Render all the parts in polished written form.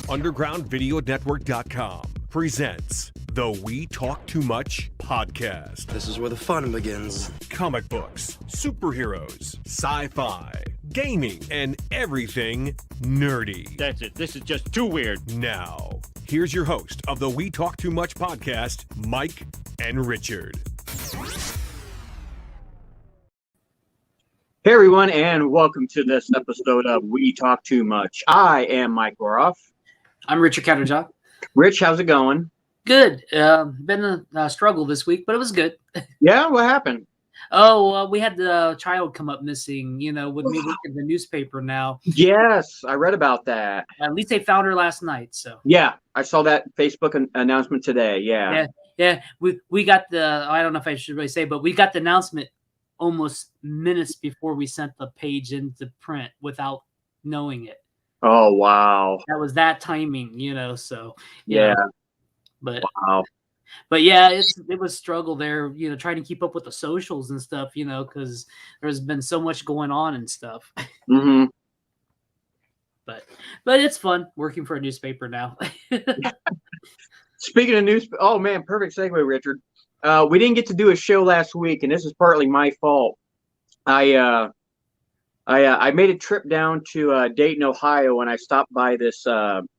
UndergroundVideoNetwork.com presents the We Talk Too Much podcast. This is where the fun begins. Comic books, superheroes, sci-fi, gaming, and everything nerdy. That's it. This is just too weird. Now, here's your host of the We Talk Too Much podcast, Mike and Richard. Hey everyone, and welcome to this episode of We Talk Too Much. I am Mike Boroff. I'm Richard Catterjob. Rich, how's it going? Good. Been a struggle this week, but it was good. Yeah, what happened? We had the child come up missing, with me looking at the newspaper now. Yes, I read about that. At least they found her last night, so. Yeah, I saw that Facebook announcement today, Yeah. We got I don't know if I should really say, but we got the announcement almost minutes before we sent the page into print without knowing it. Oh, wow. That was that timing, so. Yeah. But wow. But yeah, it was struggle there, trying to keep up with the socials and stuff, because there's been so much going on and stuff. Mm-hmm. But it's fun working for a newspaper now. Speaking of oh man, perfect segue, Richard. We didn't get to do a show last week, and this is partly my fault. I made a trip down to Dayton, Ohio, and I stopped by this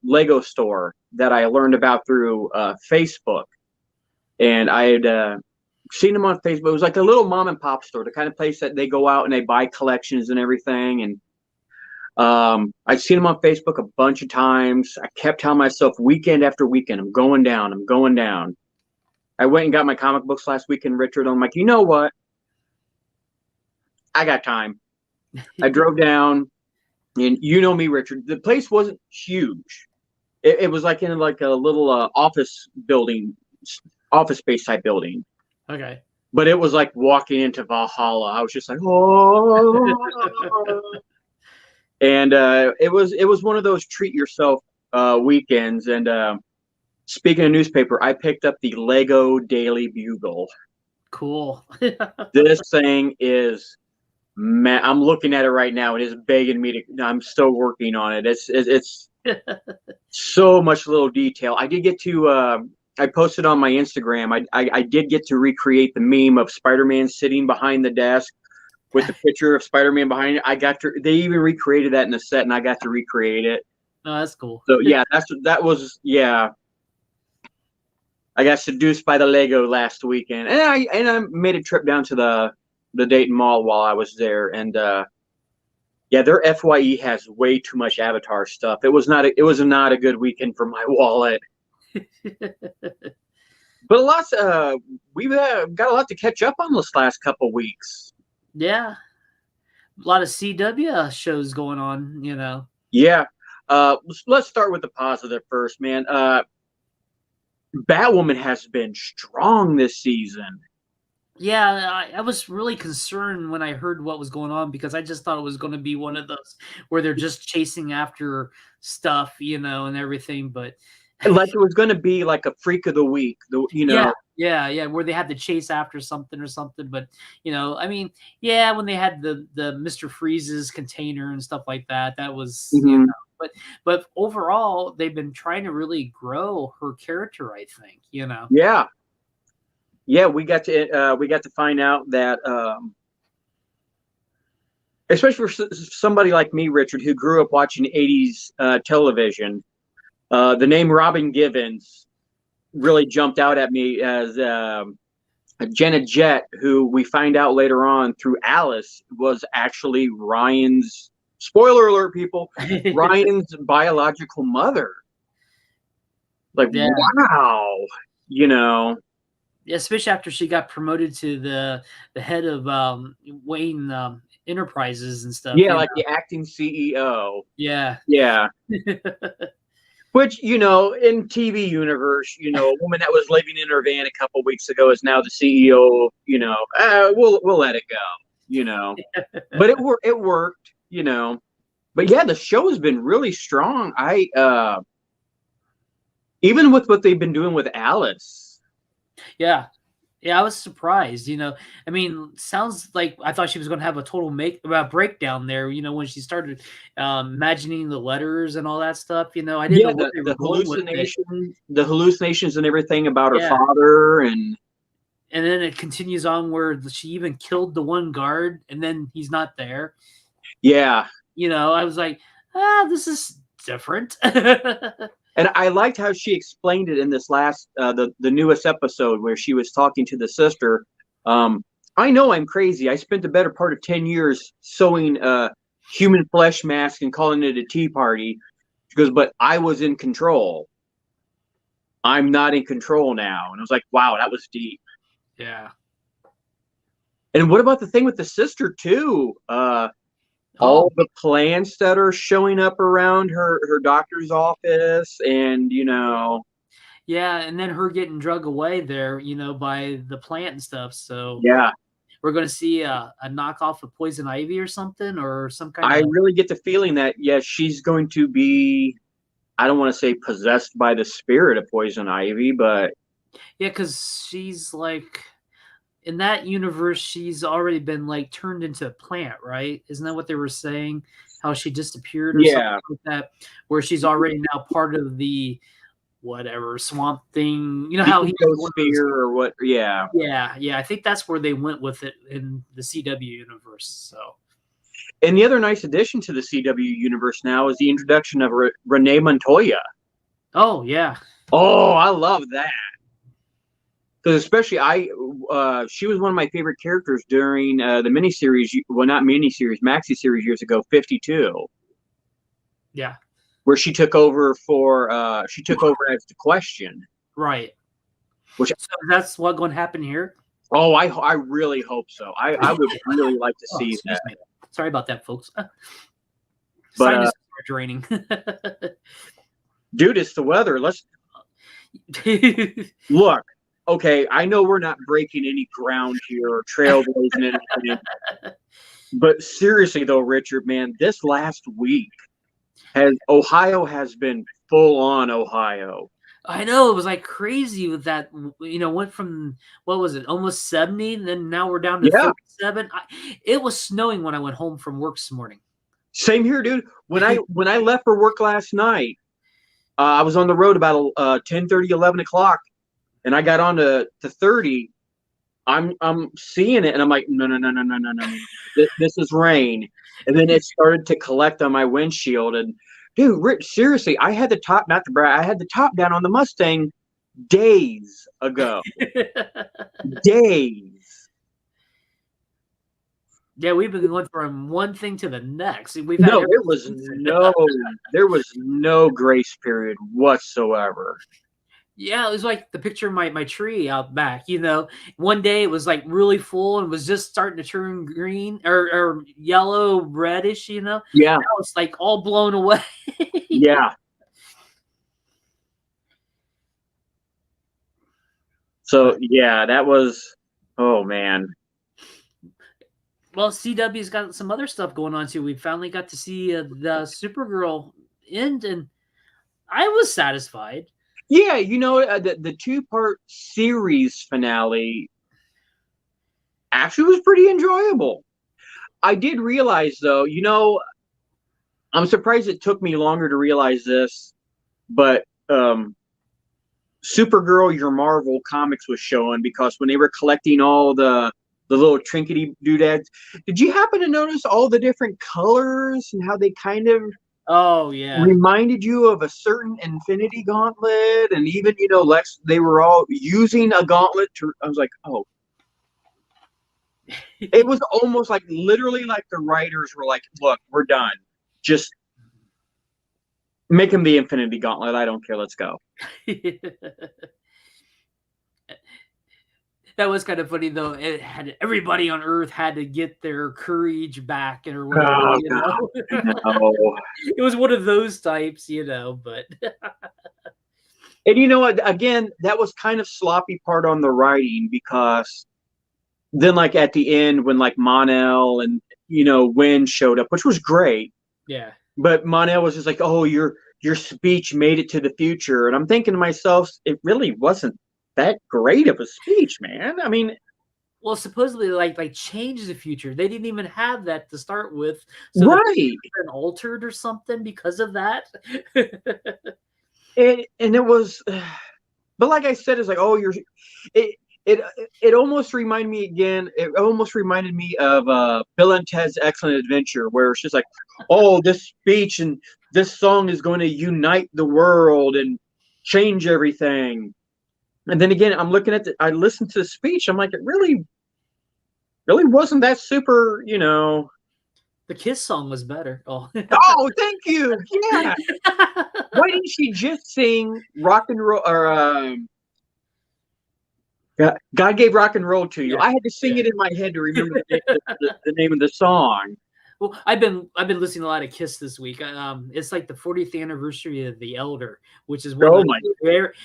Lego store that I learned about through Facebook. And I had seen them on Facebook. It was like a little mom and pop store, the kind of place that they go out and they buy collections and everything. And I'd seen them on Facebook a bunch of times. I kept telling myself weekend after weekend, I'm going down. I went and got my comic books last weekend, Richard. I'm like, you know what? I got time. I drove down, and you know me, Richard. The place wasn't huge. It was like in like a little office space type building. Okay. But it was like walking into Valhalla. I was just like, oh. And it was one of those treat yourself weekends. And speaking of newspaper, I picked up the Lego Daily Bugle. Cool. This thing is, man, I'm looking at it right now. It is begging me to. I'm still working on it. It's so much little detail. I did get to. I posted on my Instagram. I did get to recreate the meme of Spider-Man sitting behind the desk with the picture of Spider-Man behind it. They even recreated that in the set, and I got to recreate it. Oh, that's cool. So yeah, that was. I got seduced by the Lego last weekend, and I made a trip down to the Dayton Mall while I was there, and their FYE has way too much Avatar stuff. It was not a good weekend for my wallet. But we've got a lot to catch up on this last couple weeks. Yeah, a lot of CW shows going on. Yeah, let's start with the positive first, man. Batwoman has been strong this season. Yeah, I was really concerned when I heard what was going on, because I just thought it was going to be one of those where they're just chasing after stuff, and everything. But like it was going to be like a freak of the week, Yeah, where they had to chase after something or something. But when they had the Mr. Freeze's container and stuff like that, that was Mm-hmm. But overall, they've been trying to really grow her character, I think. Yeah, we got to find out that, especially for somebody like me, Richard, who grew up watching 80s television, the name Robin Givens really jumped out at me as Jenna Jett, who we find out later on through Alice was actually Ryan's, spoiler alert, people, Ryan's biological mother. Like, yeah. Wow, Yeah, especially after she got promoted to the head of Wayne Enterprises and stuff. Yeah, like the acting CEO. Yeah. Which, in TV universe, a woman that was living in her van a couple weeks ago is now the CEO. We'll let it go. But it worked. But yeah, the show has been really strong. Even with what they've been doing with Alice. Yeah. Yeah, I was surprised, I mean, sounds like I thought she was gonna have a total breakdown there, when she started, imagining the letters and all that stuff, I didn't know Yeah, what they were going with it. the hallucinations and everything about her Yeah, father, and and then it continues on where she even killed the one guard, and then he's not there. yeah. I was like, this is different. And I liked how she explained it in this last, the newest episode where she was talking to the sister. I know I'm crazy. I spent the better part of 10 years sewing human flesh mask and calling it a tea party. She goes, but I was in control. I'm not in control now. And I was like, wow, that was deep. Yeah. And what about the thing with the sister too? All the plants that are showing up around her doctor's office, and Yeah, and then her getting drug away there, by the plant and stuff. So yeah, we're going to see a knockoff of Poison Ivy or something, or some kind I of. really get the feeling that she's going to be, I don't want to say possessed by the spirit of Poison Ivy, but Yeah, because she's like, in that universe, she's already been like turned into a plant, right? Isn't that what they were saying? How she disappeared or something like that, where she's already now part of the whatever swamp thing. You know how he sphere or what? Yeah. Yeah. I think that's where they went with it in the CW universe. So. And the other nice addition to the CW universe now is the introduction of Rene Montoya. Oh yeah. Oh, I love that. Because especially she was one of my favorite characters during the miniseries. Well, not miniseries, maxi series years ago, 52. Yeah. Where she took over as the Question. Right. So that's what going to happen here. Oh, I really hope so. I would really like to see that. Me. Sorry about that, folks. But sinus are draining. Dude, it's the weather. Let's look. Okay, I know we're not breaking any ground here or trailblazing anything. But seriously though, Richard, man, this last week Ohio has been full on Ohio. I know, it was like crazy with that, went from, what was it, almost 70, then now we're down to 37. It was snowing when I went home from work this morning. Same here, dude. When I left for work last night, I was on the road about 10:30, 11 o'clock, and I got on to 30. I'm seeing it, and I'm like, no. This is rain. And then it started to collect on my windshield, and dude, Rich, seriously, I had the top, not to brag, I had the top down on the Mustang days ago. Days. Yeah, we've been going from one thing to the next. There was no grace period whatsoever. Yeah, it was like the picture of my tree out back, One day it was like really full and was just starting to turn green or yellow, reddish, Yeah. Now it's like all blown away. Yeah. So, yeah, that was, oh, man. Well, CW's got some other stuff going on, too. We finally got to see the Supergirl end, and I was satisfied. Yeah, the 2-part series finale actually was pretty enjoyable. I did realize, though, I'm surprised it took me longer to realize this, but Supergirl, Your Marvel comics was showing, because when they were collecting all the little trinkety doodads, did you happen to notice all the different colors and how they kind of reminded you of a certain Infinity Gauntlet? And even, Lex, they were all using a gauntlet I was like, oh. It was almost like, literally like the writers were like, look, we're done. Just make him the Infinity Gauntlet. I don't care. Let's go. That was kind of funny, though. Everybody on Earth had to get their courage back or whatever. No. It was one of those types, but. And you know what? Again, that was kind of sloppy part on the writing, because then, like, at the end, when like Mon-El and Wynn showed up, which was great. Yeah. But Mon-El was just like, "Oh, your speech made it to the future," and I'm thinking to myself, it really wasn't that great of a speech, man. I mean, well, supposedly like change the future. They didn't even have that to start with, so right. been altered or something because of that. And it was, but like I said, it's like, oh, it it it almost reminded me again. It almost reminded me of Bill and Ted's Excellent Adventure, where it's just like, oh, this speech and this song is going to unite the world and change everything. And then again, I listened to the speech. I'm like, it really wasn't that super, The Kiss song was better. Oh, Oh, thank you. Yeah. Why didn't she just sing rock and roll or God gave rock and roll to you? Yeah. I had to sing it in my head to remember the name of the song. well, I've been listening to a lot of Kiss this week. It's like the 40th anniversary of The Elder, which is Oh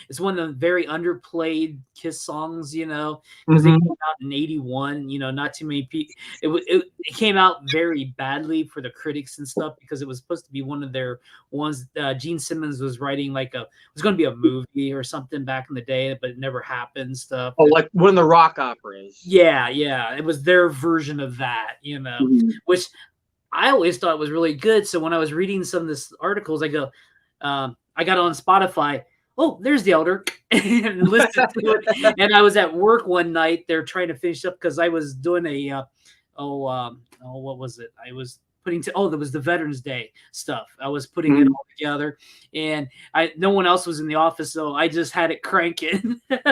it's one of the very underplayed Kiss songs, because they came out in '81. Not too many people. It came out very badly for the critics and stuff because it was supposed to be one of their ones. Gene Simmons was writing it was going to be a movie or something back in the day, but it never happened. Stuff. Oh, like one of the rock operas. Yeah, it was their version of that, which I always thought was really good. So when I was reading some of this articles, I go, I got on Spotify. Oh, there's The Elder, and listened to it. And I was at work one night. They're trying to finish up because I was doing what was it? I was putting there was the Veterans Day stuff. I was putting it all together, and no one else was in the office, so I just had it cranking. But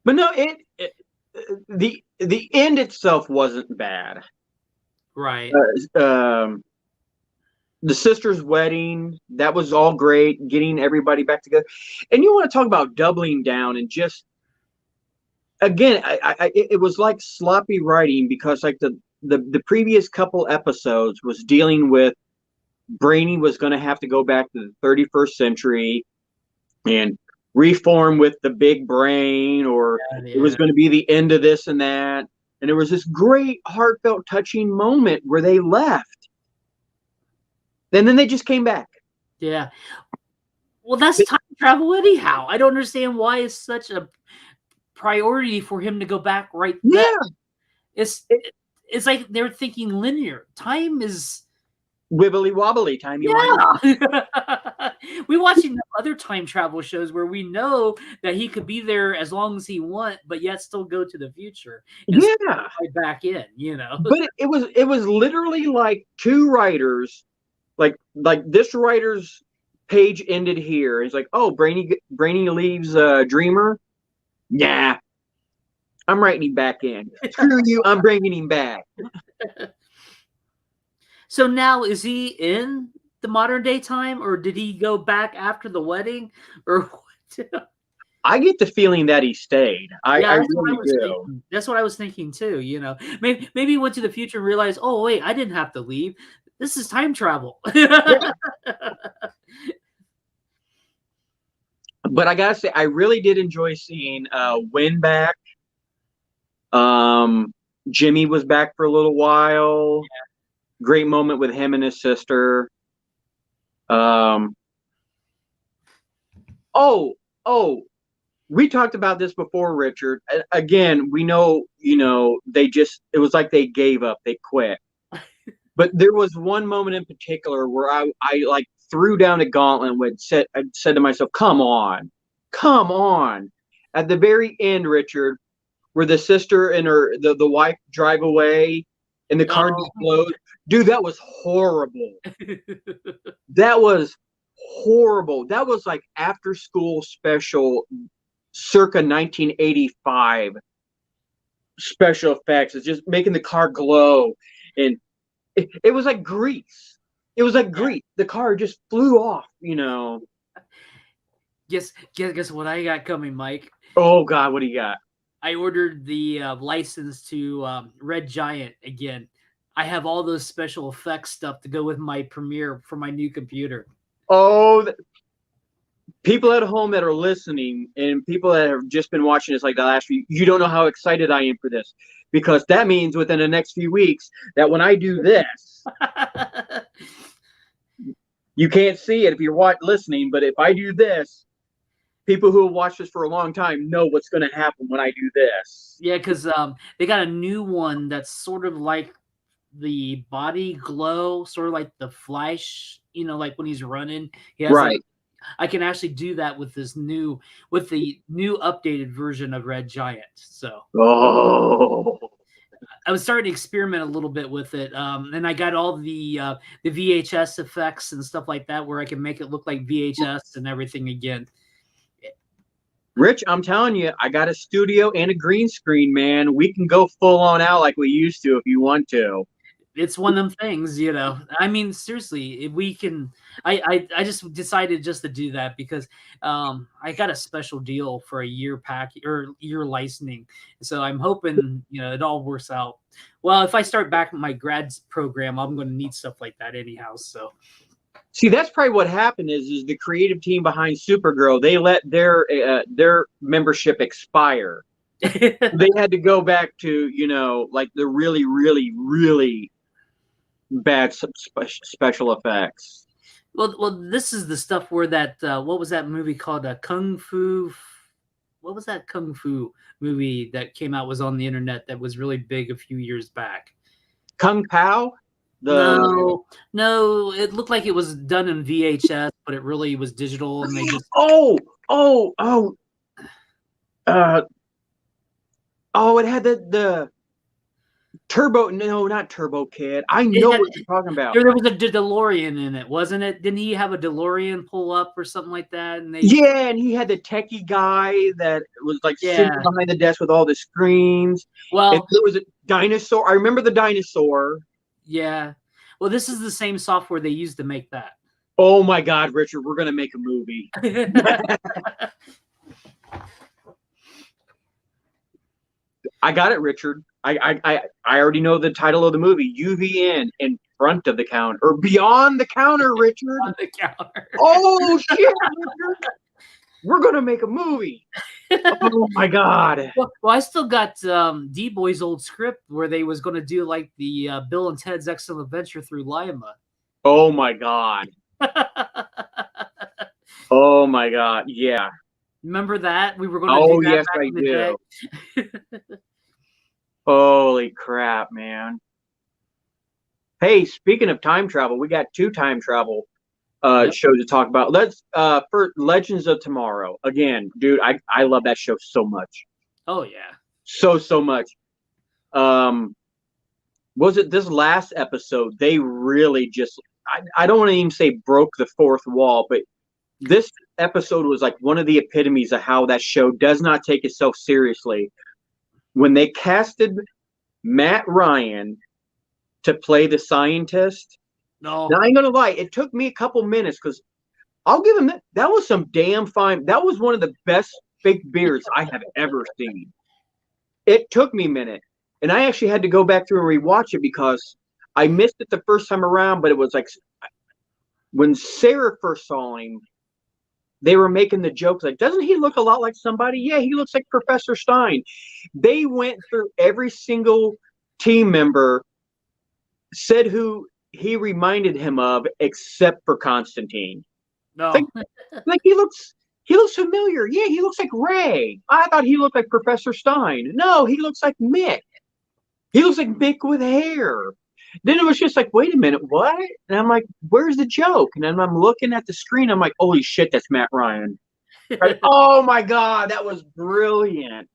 no, the end itself wasn't bad. Right. The sister's wedding, that was all great, getting everybody back together. And you want to talk about doubling down and just, again, it was like sloppy writing because like the previous couple episodes was dealing with Brainy was going to have to go back to the 31st century and reform with the big brain, or it was going to be the end of this and that. And there was this great, heartfelt, touching moment where they left. And then they just came back. Yeah. Well, that's time travel anyhow. I don't understand why it's such a priority for him to go back right then. Yeah. It's like they're thinking linear. Time is wibbly wobbly time. We watching other time travel shows where we know that he could be there as long as he want, but yet still go to the future. And right back in, But it was literally like two writers, like this writer's page ended here. It's like, oh, Brainy leaves Dreamer. Yeah, I'm writing him back in. Screw you, I'm bringing him back. So now is he in the modern day time, or did he go back after the wedding, or what? I get the feeling that he stayed. I really do. That's what I was thinking too. Maybe he went to the future and realized, oh wait, I didn't have to leave. This is time travel. But I gotta say, I really did enjoy seeing Win back. Jimmy was back for a little while. Yeah. Great moment with him and his sister. We talked about this before, Richard. Again, we know, it was like they gave up, they quit. But there was one moment in particular where I like threw down a gauntlet and I said to myself, come on. At the very end, Richard, where the sister and the wife drive away and the car explodes. Dude, that was horrible. That was horrible. That was like after school special circa 1985 special effects. It's just making the car glow. And it was like grease. It was like grease. The car just flew off, Guess what I got coming, Mike? Oh, God, what do you got? I ordered the license to Red Giant again. I have all those special effects stuff to go with my Premiere for my new computer. Oh, people at home that are listening and people that have just been watching this like the last few, you don't know how excited I am for this, because that means within the next few weeks that when I do this, You can't see it if you're listening, but if I do this, people who have watched this for a long time know what's going to happen when I do this. Yeah, because they got a new one that's sort of like the body glow, sort of like the Flash, like when he's running. He has Right. I can actually do that with the new updated version of Red Giant. So I was starting to experiment a little bit with it. And I got all the VHS effects and stuff like that, where I can make it look like VHS and everything again. Rich, I'm telling you, I got a studio and a green screen, man. We can go full on out like we used to if you want to. It's one of them things, I mean, seriously, if we can, I just decided just to do that because I got a special deal for a year year licensing. So I'm hoping, it all works out. Well, if I start back my grad program, I'm going to need stuff like that anyhow. So. See, that's probably what happened is the creative team behind Supergirl, they let their membership expire. They had to go back to, like the really, really, really bad special effects. Well, this is the stuff where that what was that movie called? Kung Fu. What was that Kung Fu movie that came out, was on the internet, that was really big a few years back? Kung Pao? No, it looked like it was done in VHS, but it really was digital, and they just it had the Turbo, no, not Turbo Kid. I know what you're talking about. There was a DeLorean in it, wasn't it? Didn't he have a DeLorean pull up or something like that? And and he had the techie guy that was like sitting behind the desk with all the screens. Well, and there was a dinosaur. I remember the dinosaur. Yeah. Well, this is the same software they used to make that. Oh my God, Richard, we're gonna make a movie. I got it, Richard. I already know the title of the movie. UVN, in front of the counter or beyond the counter, Richard. On the counter. Oh shit, Richard. We're gonna make a movie. Oh my God. Well, I still got D-Boy's old script where they was going to do like the Bill and Ted's Excellent Adventure through Lima. Oh my God. Oh my God. Yeah. Remember that? We were going to do that yes, back in the day. Holy crap, man. Hey, speaking of time travel, we got 2 time travel shows to talk about. Let's for Legends of Tomorrow. Again, dude, I love that show so much. Oh yeah. So much. Was it this last episode? They really just I don't want to even say broke the fourth wall, but this episode was like one of the epitomes of how that show does not take itself seriously. When they casted Matt Ryan to play the scientist, no, now I ain't gonna lie, it took me a couple minutes because I'll give him that was some damn fine. That was one of the best fake beards I have ever seen. It took me a minute, and I actually had to go back through and rewatch it because I missed it the first time around. But it was like when Sarah first saw him, they were making the jokes like, doesn't he look a lot like somebody? Yeah, he looks like Professor Stein. They went through every single team member, said who he reminded him of, except for Constantine. no, like he looks familiar. Yeah, he looks like Ray. I thought he looked like Professor Stein. No, he looks like Mick. He looks like Mick with hair. Then it was just like, wait a minute, what? And I'm like, where's the joke? And then I'm looking at the screen. I'm like, holy shit, that's Matt Ryan. Right? Oh my God, that was brilliant.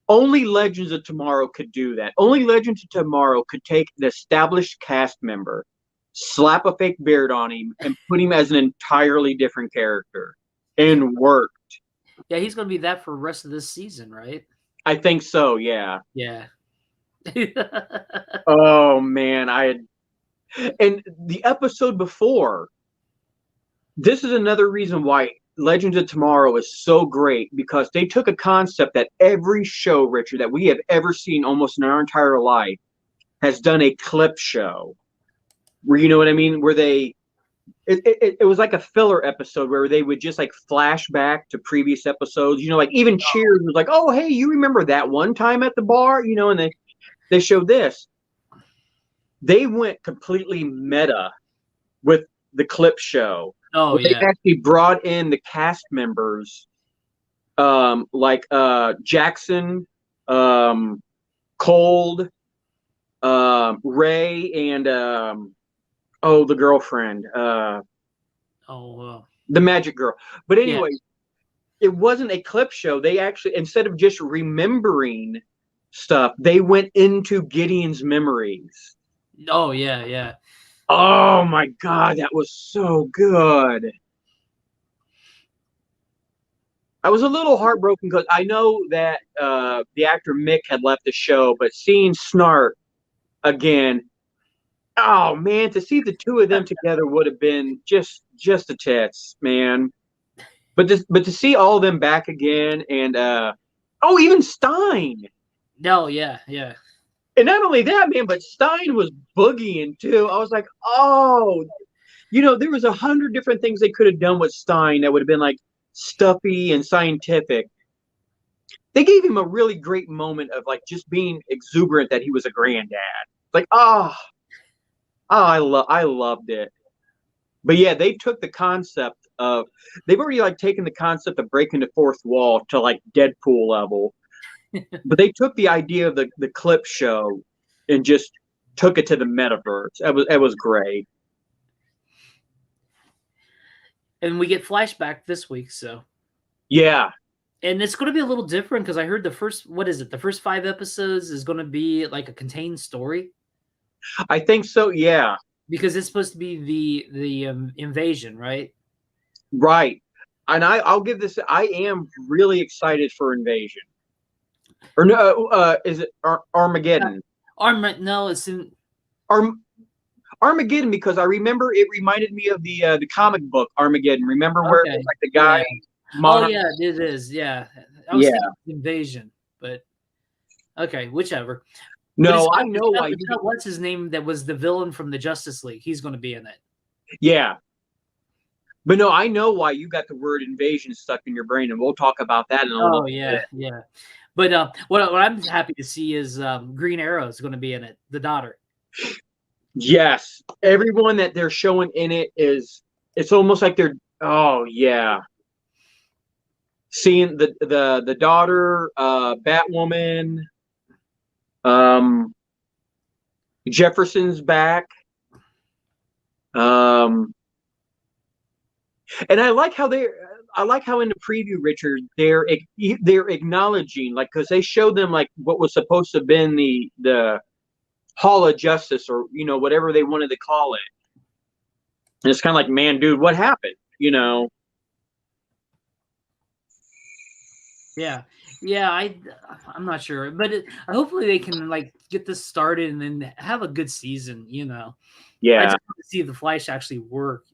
Only Legends of Tomorrow could do that. Only Legends of Tomorrow could take an established cast member, slap a fake beard on him, and put him as an entirely different character. And worked. Yeah, he's going to be that for the rest of this season, right? I think so, yeah. Yeah. Oh, man. And the episode before, this is another reason why Legends of Tomorrow is so great, because they took a concept that every show, Richard, that we have ever seen almost in our entire life has done a clip show. Where, you know what I mean? Where it was like a filler episode where they would just like flash back to previous episodes. You know, like even Cheers was like, oh, hey, you remember that one time at the bar? You know, and they showed this. they went completely meta with the clip show. Oh, They actually brought in the cast members, like Jackson, Cold, Ray, and the girlfriend, the magic girl. But anyway, it wasn't a clip show. They actually, instead of just remembering stuff, they went into Gideon's memories. Oh, yeah. Oh my God, that was so good. I was a little heartbroken because I know that the actor Mick had left the show, but seeing Snart again, oh man, to see the two of them together would have been just a tits, man. But to see all of them back again, and even Stein. No, yeah. And not only that, man, but Stein was boogieing too. I was like, oh, there was 100 different things they could have done with Stein that would have been like stuffy and scientific. They gave him a really great moment of like just being exuberant that he was a granddad. Like, I loved it. But yeah, they took the concept of, they've already like taken the concept of breaking the fourth wall to like Deadpool level. But they took the idea of the clip show and just took it to the metaverse. It was great. And we get flashback this week, so yeah. And it's going to be a little different because I heard the first 5 episodes is going to be like a contained story. I think so, yeah. Because it's supposed to be the invasion, right? Right. And I'll give this. I am really excited for Invasion. Or no, is it Armageddon? No, it's in Armageddon, because I remember it reminded me of the comic book Armageddon. Remember where it was like the guy? Yeah. Oh yeah, it is. Yeah, I was thinking Invasion, but okay, whichever. No, I know why. What's his name? That was the villain from the Justice League. He's going to be in it. Yeah. But no, I know why you got the word invasion stuck in your brain, and we'll talk about that in a little bit. Yeah. But what I'm happy to see is Green Arrow is going to be in it, the daughter. Yes. Everyone that they're showing in it it's almost like they're, oh yeah. Seeing the daughter, Batwoman, Jefferson's back. And I like how in the preview, Richard, they're acknowledging, like, because they showed them like what was supposed to have been the Hall of Justice, or whatever they wanted to call it. And it's kind of like, man, dude, what happened? Yeah, I'm not sure, but hopefully they can like get this started and then have a good season. Yeah, I just want to see the Flash actually work.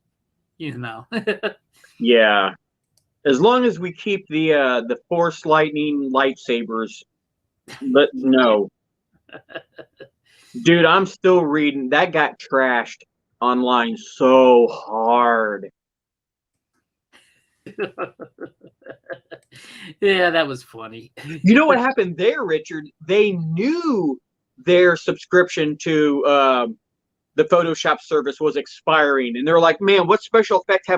Yeah, as long as we keep the Force lightning lightsabers, no. Dude, I'm still reading. That got trashed online so hard. Yeah, that was funny. You know what happened there, Richard? They knew their subscription to the Photoshop service was expiring, and they're like, "Man, what special effect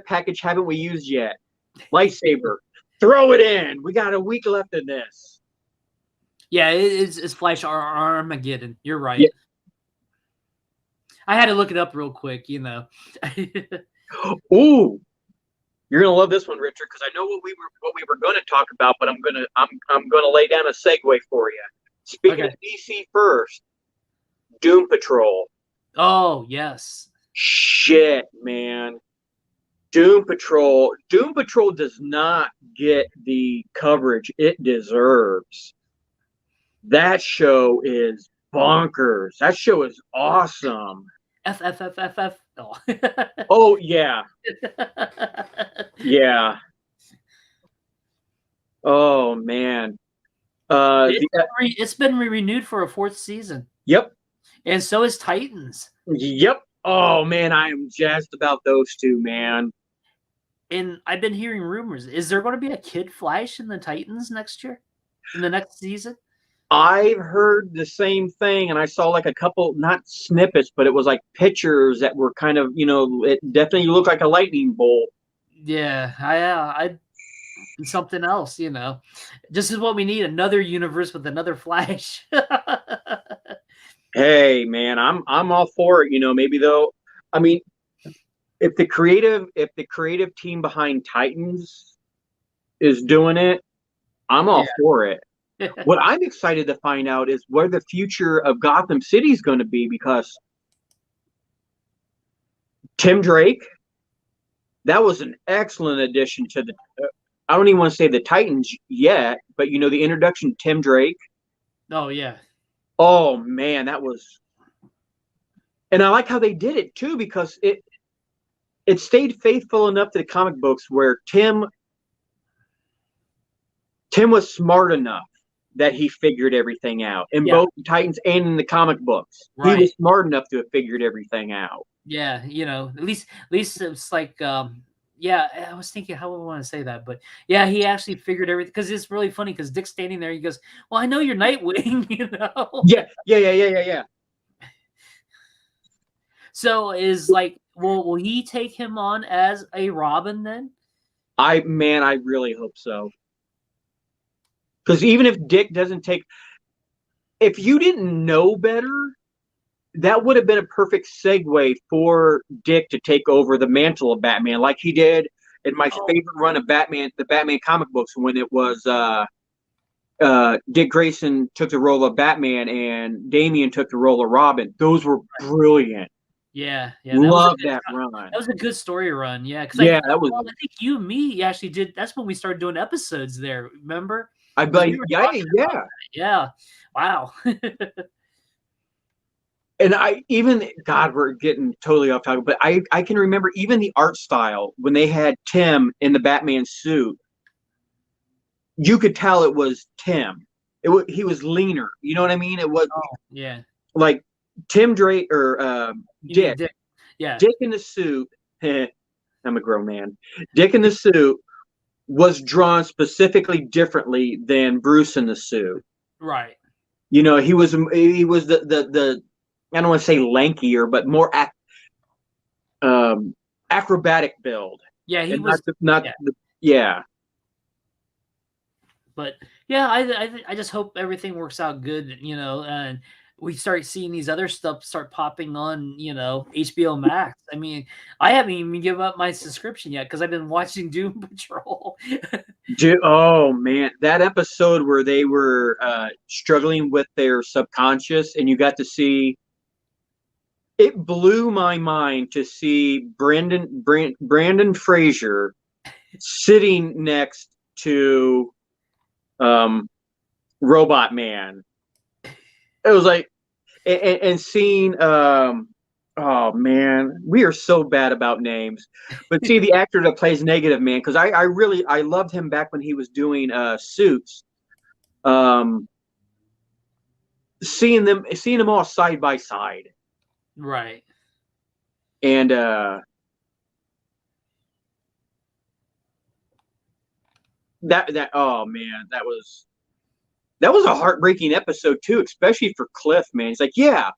package haven't we used yet? Lightsaber, throw it in. We got a week left in this." Yeah, it's Flash Armageddon. You're right. Yeah. I had to look it up real quick. Ooh, you're gonna love this one, Richard, because I know what we were going to talk about, but I'm gonna lay down a segue for you. Speaking of DC first, Doom Patrol. Oh yes. Shit, man. Doom Patrol does not get the coverage it deserves. That show is bonkers. That show is awesome. F. Oh, oh yeah. Yeah. Oh man. It's been renewed for a 4th season. Yep. And so is Titans. Yep. Oh man, I am jazzed about those two, man. And I've been hearing rumors. Is there going to be a Kid Flash in the Titans next year? In the next season? I've heard the same thing, and I saw like a couple, not snippets, but it was like pictures that were kind of, it definitely looked like a lightning bolt. Yeah, I something else, This is what we need, another universe with another Flash. Hey, man, I'm all for it. Maybe though, I mean, if the creative team behind Titans is doing it, I'm all for it. What I'm excited to find out is where the future of Gotham City is going to be, because Tim Drake, that was an excellent addition to the. I don't even want to say the Titans yet, but the introduction to Tim Drake. Oh yeah. Oh man, that was. And I like how they did it too, because it stayed faithful enough to the comic books where Tim was smart enough that he figured everything out in both the Titans and in the comic books. Right. He was smart enough to have figured everything out. Yeah, at least it's like, I was thinking how would I want to say that, but yeah, he actually figured everything, because it's really funny because Dick's standing there, he goes, "Well, I know you're Nightwing," Yeah. So is like, will he take him on as a Robin then? I really hope so. Because even if Dick doesn't take, if you didn't know better, that would have been a perfect segue for Dick to take over the mantle of Batman, like he did in my favorite run of Batman, the Batman comic books, when it was Dick Grayson took the role of Batman and Damian took the role of Robin. Those were brilliant. Yeah. Love that run. That was a good story run. Yeah, because I think you and me actually did. That's when we started doing episodes there. Remember? I believe. Yeah. Wow. And we're getting totally off topic, but I can remember even the art style when they had Tim in the Batman suit. You could tell it was Tim. He was leaner. You know what I mean? It was like Tim Drake or Dick. Yeah. Dick in the suit. I'm a grown man. Dick in the suit was drawn specifically differently than Bruce in the suit. Right. He was the I don't want to say lankier, but more acrobatic build. Yeah, he was not. Yeah. But yeah, I just hope everything works out good, and we start seeing these other stuff start popping on, HBO Max. I mean, I haven't even given up my subscription yet because I've been watching Doom Patrol. Dude, oh man, that episode where they were struggling with their subconscious, and you got to see. It blew my mind to see Brandon Fraser sitting next to Robot Man. It was like, and seeing, oh man, we are so bad about names. But see the actor that plays Negative Man, because I loved him back when he was doing Suits. Seeing them all side by side. Right. And that oh man, that was a heartbreaking episode too, especially for Cliff, man. He's like, yeah,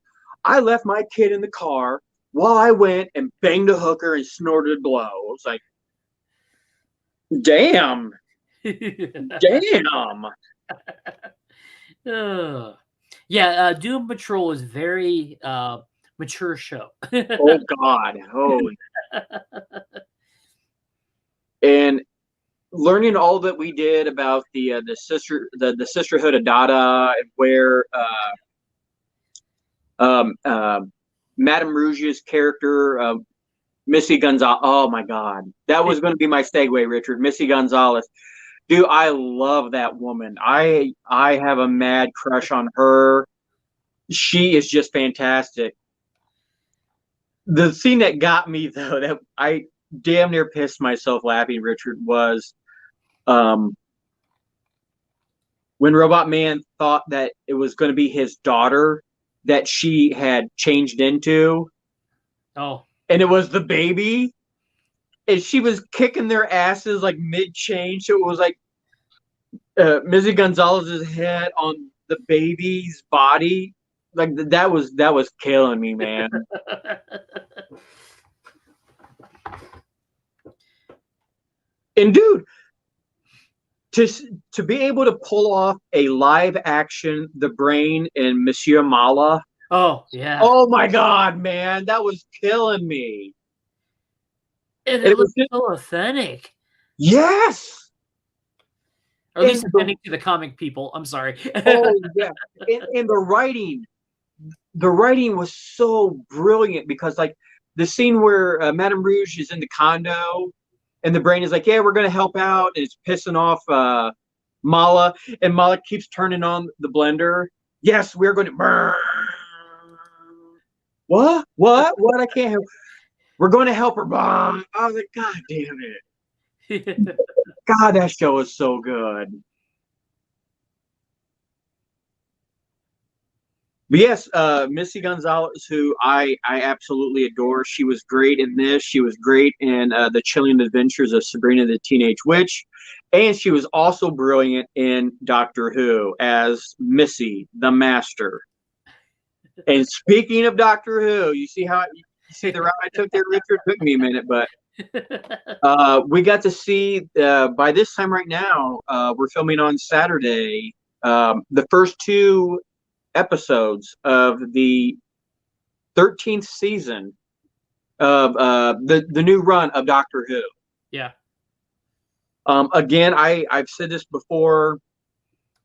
I left my kid in the car while I went and banged a hooker and snorted blow. It's like, damn. Damn. Yeah, Doom Patrol is very mature show. Oh God. Holy. And learning all that we did about the Sisterhood of Dada, and where Madame Rouge's character, Missy Gonzalez. Oh my God, that was going to be my segue, Richard. Missy Gonzalez, dude, I love that woman. I have a mad crush on her. She is just fantastic. The scene that got me though, that I damn near pissed myself laughing, Richard, was when Robot Man thought that it was going to be his daughter that she had changed into. Oh. And it was the baby. And she was kicking their asses like mid-change. So it was like Missy Gonzalez's head on the baby's body, like that was killing me, man. And dude, to be able to pull off a live action The Brain and Monsieur Mala. Oh yeah. Oh my God, man, that was killing me. And it looks so authentic. Yes. Or at least authentic to the comic people. I'm sorry. Oh yeah. And the writing was so brilliant because like the scene where Madame Rouge is in the condo and the Brain is like, yeah, we're going to help out. And it's pissing off Mala. And Mala keeps turning on the blender. Yes, we're going to burn. What? I can't help. We're going to help her. I was like, God damn it. God, that show is so good. But yes, Missy Gonzalez, who I absolutely adore. She was great in this. She was great in The Chilling Adventures of Sabrina the Teenage Witch. And she was also brilliant in Doctor Who as Missy, the Master. And speaking of Doctor Who, you see the route I took there, Richard? Took me a minute, but we got to see, by this time right now, we're filming on Saturday, the first 2 episodes of the 13th season of the new run of Doctor Who. Yeah. Again, I've said this before.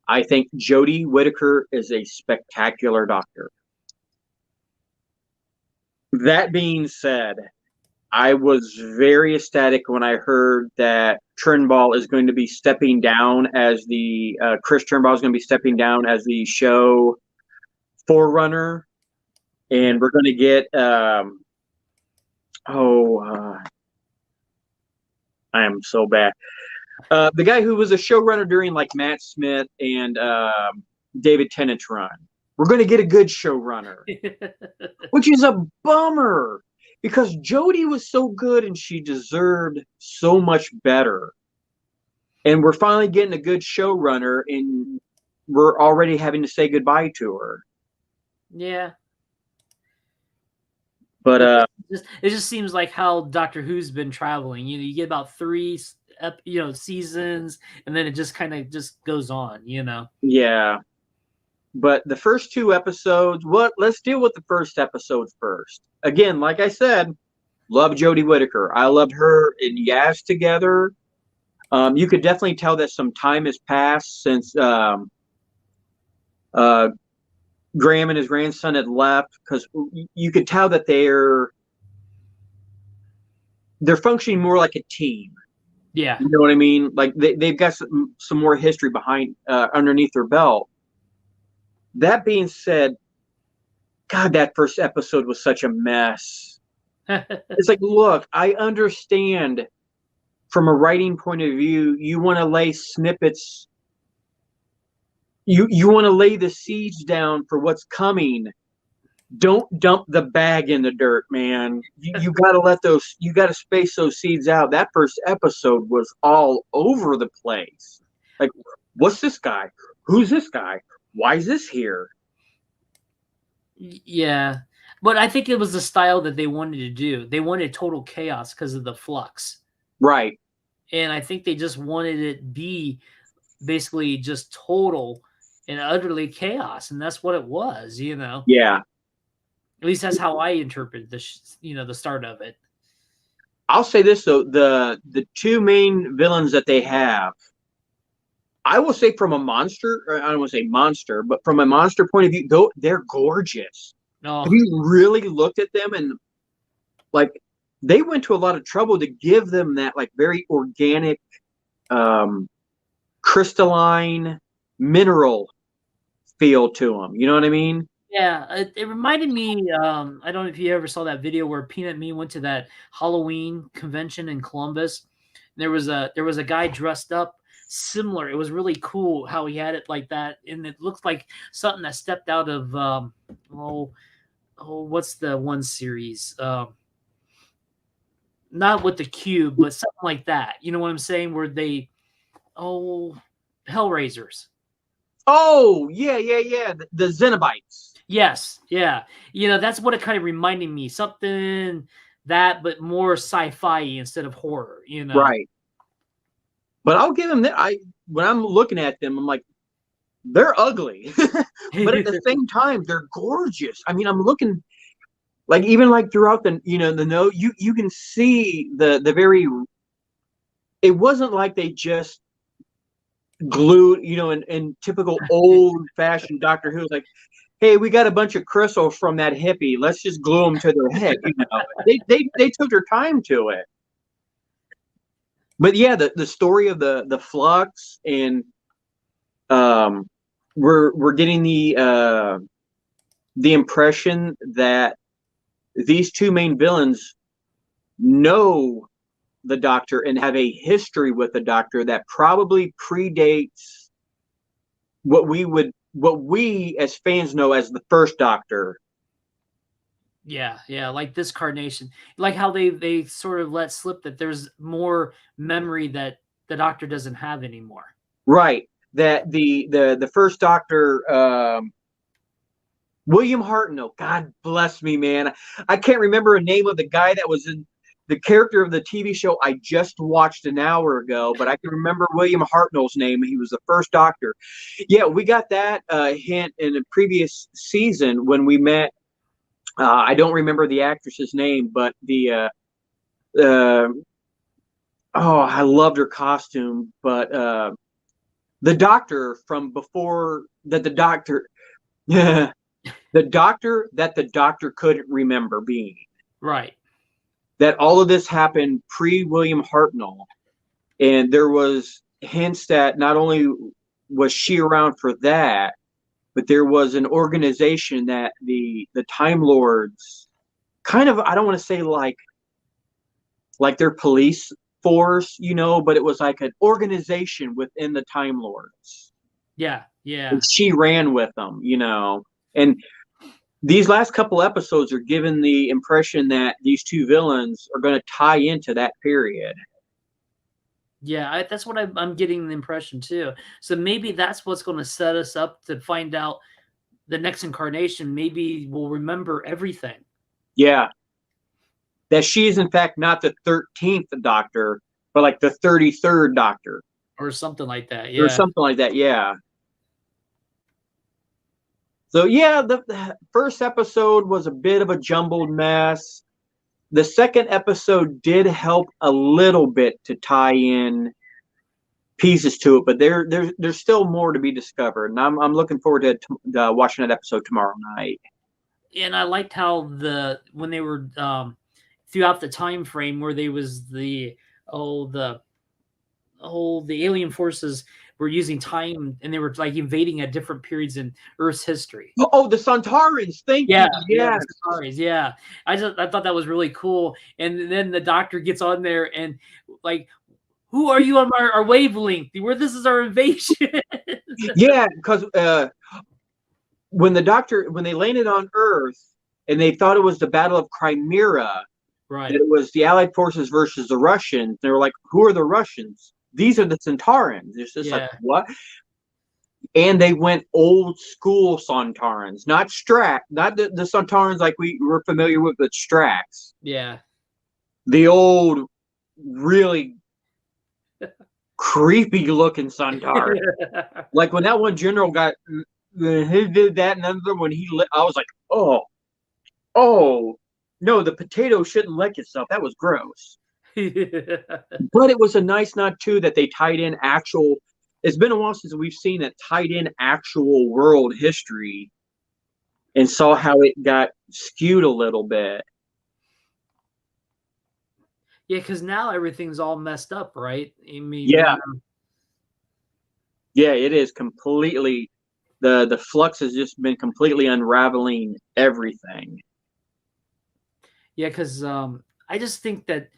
I think Jodie Whittaker is a spectacular Doctor. That being said, I was very ecstatic when I heard that Turnbull is going to be stepping down as the Chris Turnbull is going to be stepping down as the show forerunner, and we're going to get I am so bad. The guy who was a showrunner during like Matt Smith and David Tennant's run. We're going to get a good showrunner, which is a bummer because Jodie was so good and she deserved so much better. And we're finally getting a good showrunner, and we're already having to say goodbye to her. Yeah. But it just seems like how Doctor Who's been traveling. You get about 3 seasons, and then it just kind of just goes on, Yeah. But the first 2 episodes, let's deal with the first episode first. Again, like I said, love Jodie Whittaker. I loved her and Yaz together. You could definitely tell that some time has passed since Graham and his grandson had left, because you could tell that they're functioning more like a team. Yeah. You know what I mean? Like they've got some more history behind underneath their belt. That being said, God, that first episode was such a mess. It's like, look, I understand from a writing point of view, you want to lay snippets. You want to lay the seeds down for what's coming. Don't dump the bag in the dirt, man. You got to space those seeds out. That first episode was all over the place. Like, what's this guy? Who's this guy? Why is this here? Yeah. But I think it was the style that they wanted to do. They wanted total chaos because of the flux. Right. And I think they just wanted it be basically just total and utterly chaos. And that's what it was, Yeah. At least that's how I interpret the start of it. I'll say this, though. The 2 main villains that they have, I will say from a monster, or I don't want to say monster, but from a monster point of view, though, they're gorgeous. Oh. Have you really looked at them? And like, they went to a lot of trouble to give them that like very organic, crystalline mineral feel to them. You know what I mean? Yeah, it reminded me. I don't know if you ever saw that video where Peanut Me went to that Halloween convention in Columbus. There was a guy dressed up similar. It was really cool how he had it like that, and it looked like something that stepped out of what's the one series? Not with the cube, but something like that. You know what I'm saying? Where they Hellraisers. Oh, yeah. The Xenobites. Yes, yeah. That's what it kind of reminded me. Something that, but more sci-fi instead of horror. Right. But I'll give them that. When I'm looking at them, I'm like, they're ugly, but at the same time, they're gorgeous. I mean, I'm looking like even like throughout the the note, you can see the very. It wasn't like they just glued, in typical old fashioned Doctor Who, like, hey, we got a bunch of crystals from that hippie. Let's just glue them to their head. They took their time to it. But yeah, the story of the flux, and we're getting the impression that these two main villains know the Doctor and have a history with the Doctor that probably predates what we as fans know as the first Doctor. Yeah, like this carnation, like how they sort of let slip that there's more memory that the Doctor doesn't have anymore. Right. That the first Doctor, William Hartnell, God bless me, man. I can't remember a name of the guy that was in the character of the TV show I just watched an hour ago, but I can remember William Hartnell's name. He was the first Doctor. Yeah, we got that hint in a previous season when we met. I don't remember the actress's name, but I loved her costume. But the Doctor from before that, the Doctor that the Doctor couldn't remember being. Right. That all of this happened pre-William Hartnell, and there was hints that not only was she around for that, but there was an organization that the Time Lords kind of, I don't want to say like their police force, but it was like an organization within the Time Lords. Yeah. And she ran with them, and these last couple episodes are giving the impression that these two villains are going to tie into that period. Yeah, that's what I'm getting the impression too. So maybe that's what's going to set us up to find out the next incarnation. Maybe we'll remember everything. Yeah. That she is, in fact, not the 13th Doctor, but like the 33rd Doctor. Or something like that, yeah. Or something like that, yeah. So, yeah, the first episode was a bit of a jumbled mess. The second episode did help a little bit to tie in pieces to it, but there's still more to be discovered. And I'm looking forward to watching that episode tomorrow night. And I liked how when they were throughout the time frame where they was the alien forces were using time, and they were like invading at different periods in Earth's history. Oh, the Sontarans! Thank you. Yeah, the Sontarans, yeah. I thought that was really cool. And then the Doctor gets on there and like, who are you on our wavelength? Where this is our invasion? Yeah, because when they landed on Earth and they thought it was the Battle of Crimea, right? It was the Allied forces versus the Russians. They were like, "Who are the Russians? These are the Sontarans." It's just like, what? And they went old school Sontarans, not the Sontarans like we were familiar with Strax. Yeah. The old, really creepy looking Sontaran. Like when that one general he did that, and another when I was like, oh, no, the potato shouldn't lick itself. That was gross. But it was a nice nod too that they tied in actual. It's been a while since we've seen that tied in actual world history, and saw how it got skewed a little bit. Yeah, because now everything's all messed up, right? I mean, yeah, it is completely. The flux has just been completely unraveling everything. Yeah, because I just think that,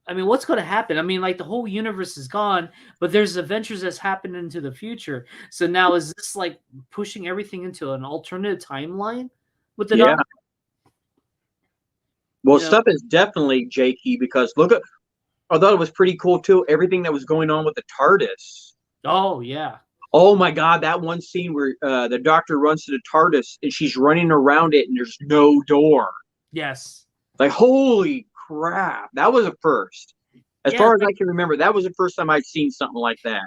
I mean, what's going to happen? I mean, like the whole universe is gone, but there's adventures that's happened into the future. So now is this like pushing everything into an alternative timeline with the Doctor? Well, stuff is definitely jakey because I thought it was pretty cool too. Everything that was going on with the TARDIS. Oh yeah. Oh my God, that one scene where the Doctor runs to the TARDIS and she's running around it and there's no door. Yes. Like, holy crap, that was a first. As Yeah, far as I can remember, that was the first time I'd seen something like that.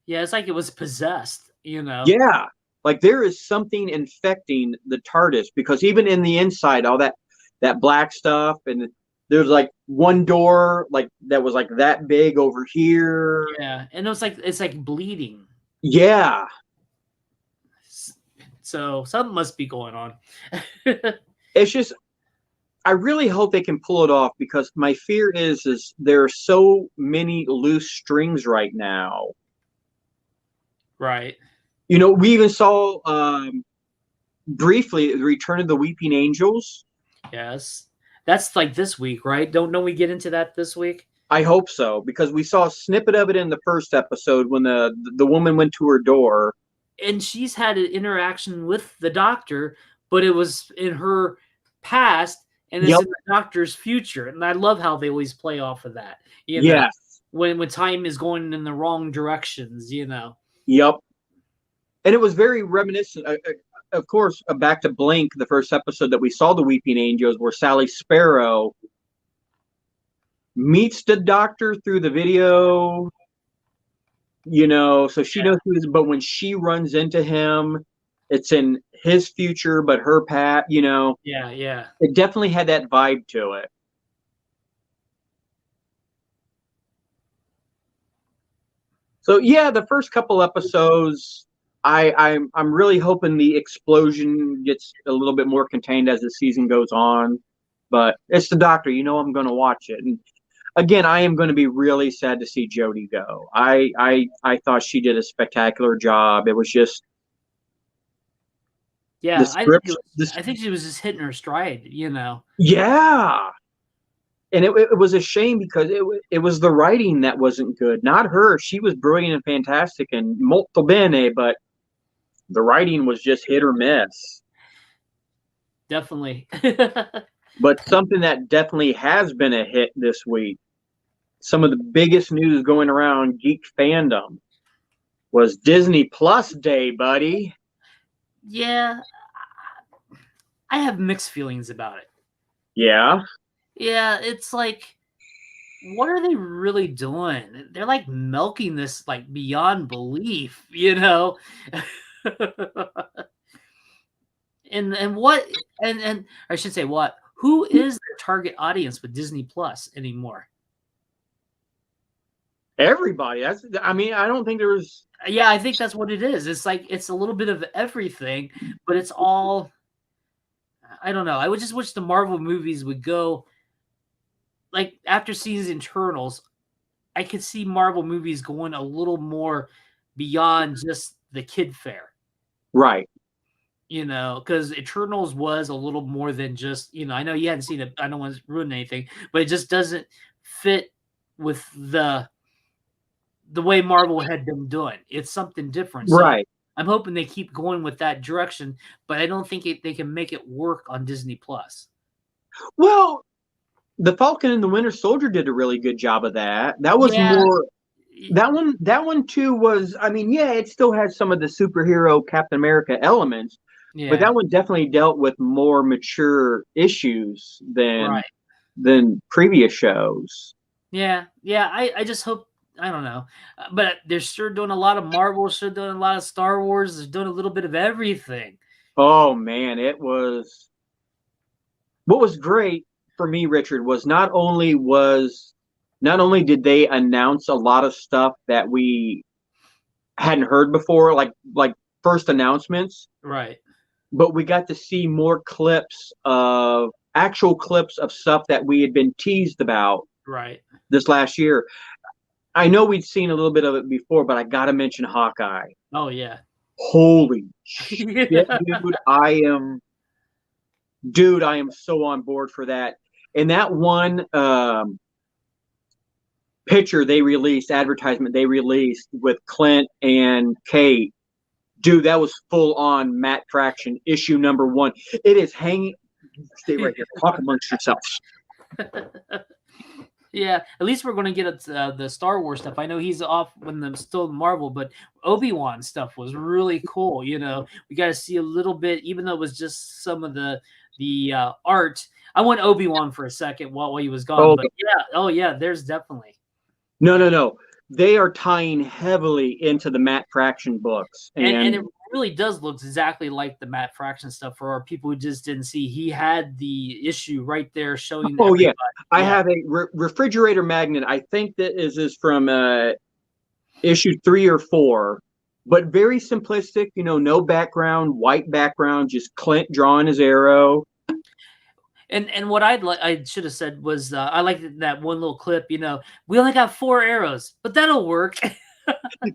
yeah, it's like it was possessed, you know. Yeah, like there is something infecting the TARDIS, because even in the inside, all that black stuff, and there's like one door like that was like that big over here. Yeah, and it's like bleeding. Yeah. So something must be going on. It's just, I really hope they can pull it off, because my fear is there are so many loose strings right now. Right. You know, we even saw briefly the Return of the Weeping Angels. Yes. That's like this week, right? Don't we get into that this week? I hope so, because we saw a snippet of it in the first episode when the woman went to her door. And she's had an interaction with the Doctor, but it was in her past and it's in the Doctor's future. And I love how they always play off of that. You know, Yes. when time is going in the wrong directions, you know. Yep. And it was very reminiscent, of course, back to Blink, the first episode that we saw the Weeping Angels, where Sally Sparrow meets the Doctor through the video, you know, so she knows who he is, but when she runs into him, it's in his future, but her past, you know. Yeah, yeah. It definitely had that vibe to it. So yeah, the first couple episodes, I'm really hoping the explosion gets a little bit more contained as the season goes on. But it's the Doctor, you know, I'm going to watch it. And again, I am going to be really sad to see Jodie go. I thought she did a spectacular job. It was just, yeah. the script, I think she was just hitting her stride, you know. Yeah. And it was a shame, because it was the writing that wasn't good, not her. She was brilliant and fantastic and molto bene, but the writing was just hit or miss. Definitely. But something that definitely has been a hit this week, some of the biggest news going around geek fandom, was Disney Plus Day, buddy. Yeah. I have mixed feelings about it. Yeah. Yeah, it's like, what are they really doing? They're like milking this like beyond belief, you know? and what and I should say what? Who is their target audience with Disney Plus anymore? Everybody. I don't think there was. Yeah, I think that's what it is. It's like it's a little bit of everything, but it's all, I don't know. I would just wish the Marvel movies would go, like after seeing Eternals, I could see Marvel movies going a little more beyond just the kid fare. Right. You know, because Eternals was a little more than just, you know, I know you hadn't seen it. I don't want to ruin anything, but it just doesn't fit with the way Marvel had been doing. It's something different. So right. I'm hoping they keep going with that direction, but I don't think they can make it work on Disney Plus. Well, the Falcon and the Winter Soldier did a really good job of that. That was more. That one too was. I mean, yeah, it still has some of the superhero Captain America elements, but that one definitely dealt with more mature issues than previous shows. Yeah. I just hope. I don't know, but they're sure doing a lot of Marvel. Sure doing a lot of Star Wars. They're doing a little bit of everything. Oh man, it was. What was great for me, Richard, was not only did they announce a lot of stuff that we hadn't heard before, like first announcements, right? But we got to see more actual clips of stuff that we had been teased about, right, this last year. I know we'd seen a little bit of it before, but I got to mention Hawkeye. Oh yeah! Holy shit, dude! I am so on board for that. And that one advertisement they released with Clint and Kate, dude, that was full on Matt Fraction issue number 1. It is hanging. Stay right here. Talk amongst yourselves. Yeah, at least we're going to get the Star Wars stuff. I know he's off when the still Marvel, but Obi-Wan stuff was really cool. You know, we got to see a little bit, even though it was just some of the art. I went Obi-Wan for a second while he was gone, but yeah, oh yeah, there's definitely. No. They are tying heavily into the Matt Fraction books, and it really does look exactly like the Matt Fraction stuff. For our people who just didn't see, he had the issue right there showing. Oh yeah, I have a refrigerator magnet. I think that is from issue 3 or 4, but very simplistic. You know, no background, white background, just Clint drawing his arrow. And what I should have said was I like that one little clip. You know, we only got 4 arrows, but that'll work.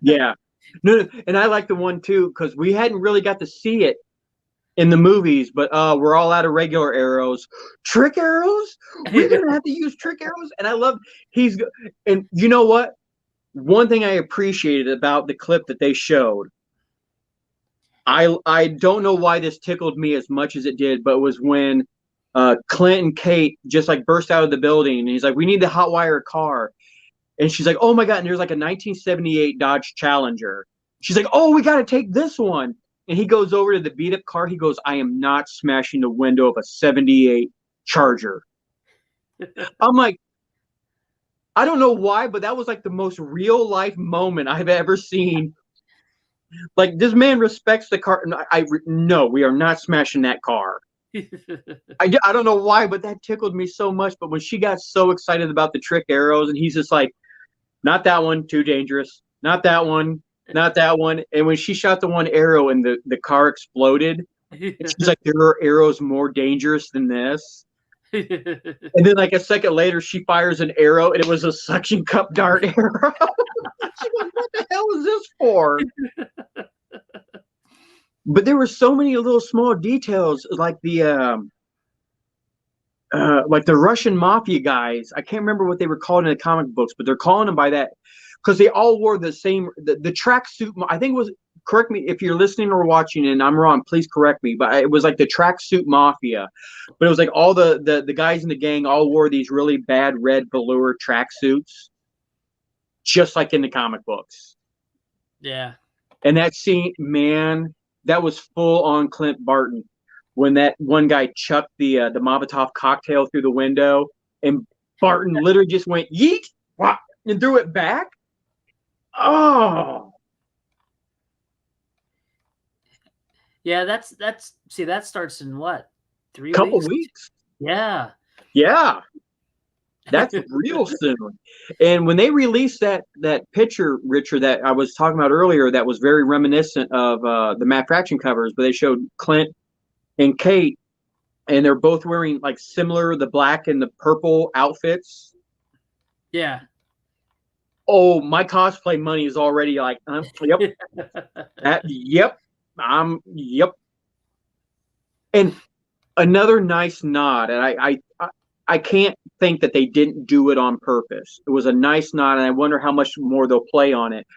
Yeah, no, and I like the one too because we hadn't really got to see it in the movies, but we're all out of regular arrows. Trick arrows? We're gonna have to use trick arrows. And I love and you know what? One thing I appreciated about the clip that they showed, I don't know why this tickled me as much as it did, but it was when Clint and Kate just like burst out of the building, and he's like, "We need to hotwire a car," and she's like, "Oh my god!" And there's like a 1978 Dodge Challenger. She's like, "Oh, we got to take this one." And he goes over to the beat up car. He goes, "I am not smashing the window of a 78 Charger." I'm like, I don't know why, but that was like the most real life moment I've ever seen. Like, this man respects the car. No, we are not smashing that car. I don't know why, but that tickled me so much. But when she got so excited about the trick arrows, and he's just like, "Not that one, too dangerous. Not that one, not that one." And when she shot the one arrow and the car exploded, she's like, "There are arrows more dangerous than this." And then like a second later, she fires an arrow, and it was a suction cup dart arrow. She's like, "What the hell is this for?" But there were so many little small details, like the Russian mafia guys. I can't remember what they were called in the comic books, but they're calling them by that because they all wore the same the tracksuit. I think it was, correct me if you're listening or watching and I'm wrong, please correct me, but it was like the tracksuit mafia. But it was like all the guys in the gang all wore these really bad red velour tracksuits, just like in the comic books. Yeah. And that scene, man, that was full on Clint Barton when that one guy chucked the Molotov cocktail through the window, and Barton literally just went yeet and threw it back. Oh, yeah. That's see, that starts in what, 3 couple weeks? weeks. Yeah. That's real soon. And when they released that picture, Richard, that I was talking about earlier, that was very reminiscent of the Matt Fraction covers, but they showed Clint and Kate, and they're both wearing like similar, the black and the purple outfits. Yeah. Oh, my cosplay money is already like, yep, yep, yep. And another nice nod, and I can't think that they didn't do it on purpose. It was a nice nod, and I wonder how much more they'll play on it.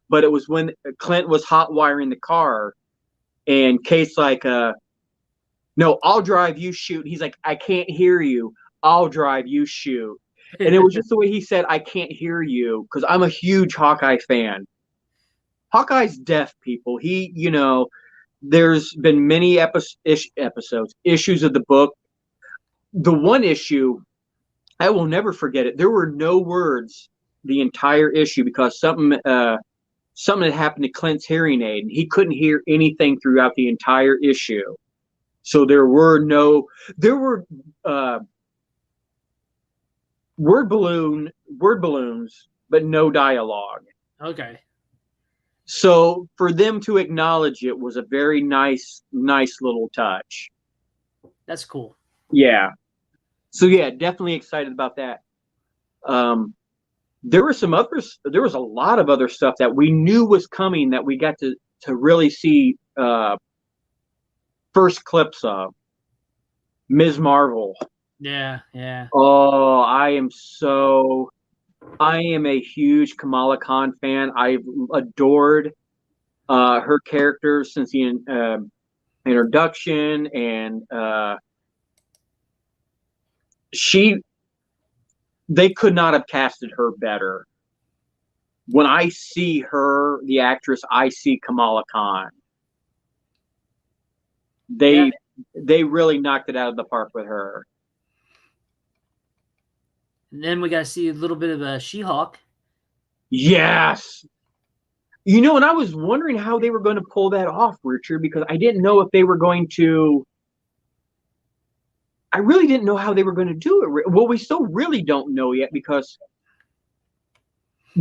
But it was when Clint was hot wiring the car, and Kate's like, "No, I'll drive, you shoot." He's like, "I can't hear you. I'll drive, you shoot." And it was just the way he said, "I can't hear you," because I'm a huge Hawkeye fan. Hawkeye's deaf, people. He, you know, there's been many issues of the book. The one issue, I will never forget it. There were no words the entire issue because something had happened to Clint's hearing aid, and he couldn't hear anything throughout the entire issue. So there were word balloons, but no dialogue. Okay. So for them to acknowledge it was a very nice little touch. That's cool. Yeah. So yeah, definitely excited about that. There was a lot of other stuff that we knew was coming that we got to really see first clips of. Ms. Marvel. Yeah. Oh, I am a huge Kamala Khan fan. I've adored her character since the introduction, and they could not have casted her better. When I see her, the actress, I see Kamala Khan. They really knocked it out of the park with her. And then we got to see a little bit of a She-Hulk. Yes. You know, and I was wondering how they were going to pull that off, Richard, because I didn't know if they were going to. I really didn't know how they were going to do it. Well, we still really don't know yet because,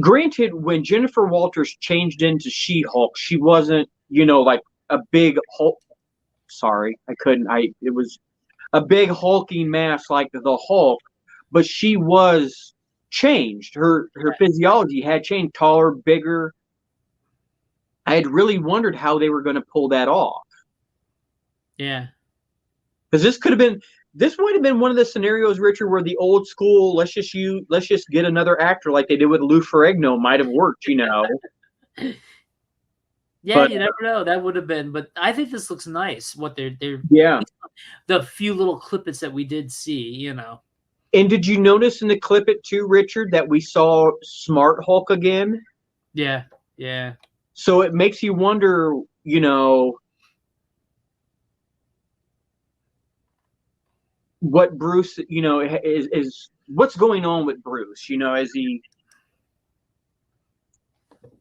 granted, when Jennifer Walters changed into She-Hulk, she wasn't, you know, like a big Hulk. Sorry, I couldn't. It was a big hulking mass like the Hulk, but she was changed. Her physiology had changed, taller, bigger. I had really wondered how they were going to pull that off. Yeah. Because this might have been one of the scenarios, Richard, where the old school, let's just get another actor like they did with Lou Ferrigno might have worked, you know. Yeah, but you never know. That would have been, but I think this looks nice. What they're the few little clippets that we did see, you know. And did you notice in the clippet too, Richard, that we saw Smart Hulk again? Yeah, yeah. So it makes you wonder, you know, what Bruce, you know, is what's going on with Bruce, you know, as he.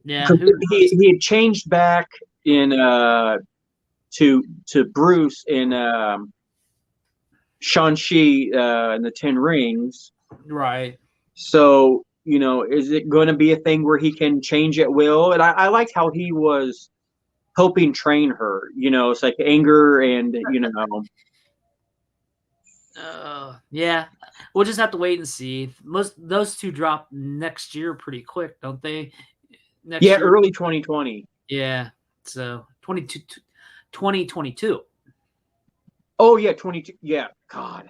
Yeah, he had changed back in to Bruce in Shang-Chi and the Ten Rings. Right. So, you know, is it going to be a thing where he can change at will? And I liked how he was helping train her. You know, it's like anger and, you know. Yeah, we'll just have to wait and see. Those two drop next year pretty quick, don't they? Next year? Early 2020. Yeah, so 2022. Oh yeah, 22. Yeah, God.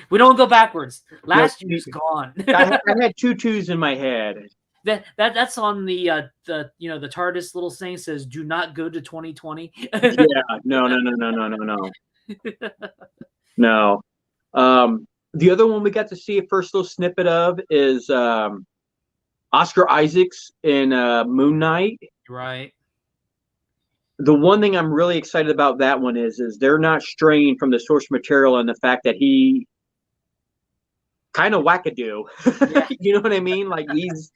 We don't go backwards. Last year's gone. I had 2 2s in my head. That's on the you know, the TARDIS little saying says do not go to 2020. Yeah, no. No. The other one we got to see a first little snippet of is Oscar Isaacs in Moon Knight. Right. The one thing I'm really excited about that one is they're not straying from the source material and the fact that he kind of wackadoo. Yeah. You know what I mean? Like he's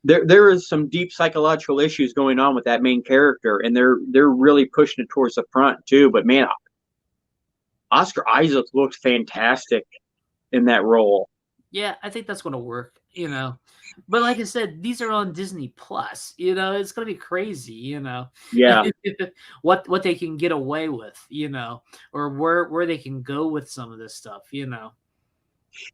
there is some deep psychological issues going on with that main character, and they're really pushing it towards the front too. But man, Oscar Isaac looked fantastic in that role. Yeah, I think that's going to work, you know. But like I said, these are on Disney Plus. You know, it's going to be crazy, you know. Yeah. what they can get away with, you know, or where they can go with some of this stuff, you know.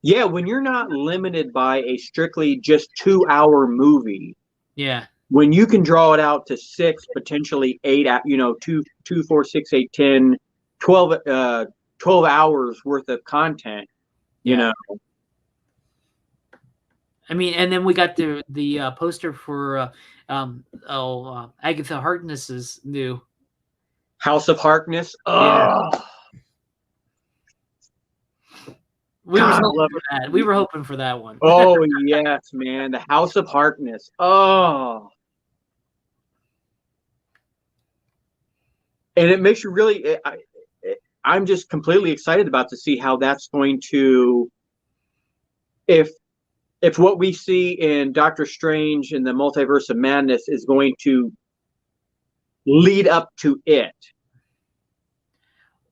Yeah, when you're not limited by a strictly just 2-hour movie. Yeah. When you can draw it out to 6, potentially 8, you know, 2, 4, 6, 8, 10, 12 hours worth of content, you know. I mean, and then we got the poster for Agatha Harkness's new House of Harkness. Oh, yeah. We were hoping for that one. Oh yes, man, the House of Harkness. Oh, and it makes you really. I'm just completely excited about to see how that's going to. If what we see in Doctor Strange and the Multiverse of Madness is going to lead up to it.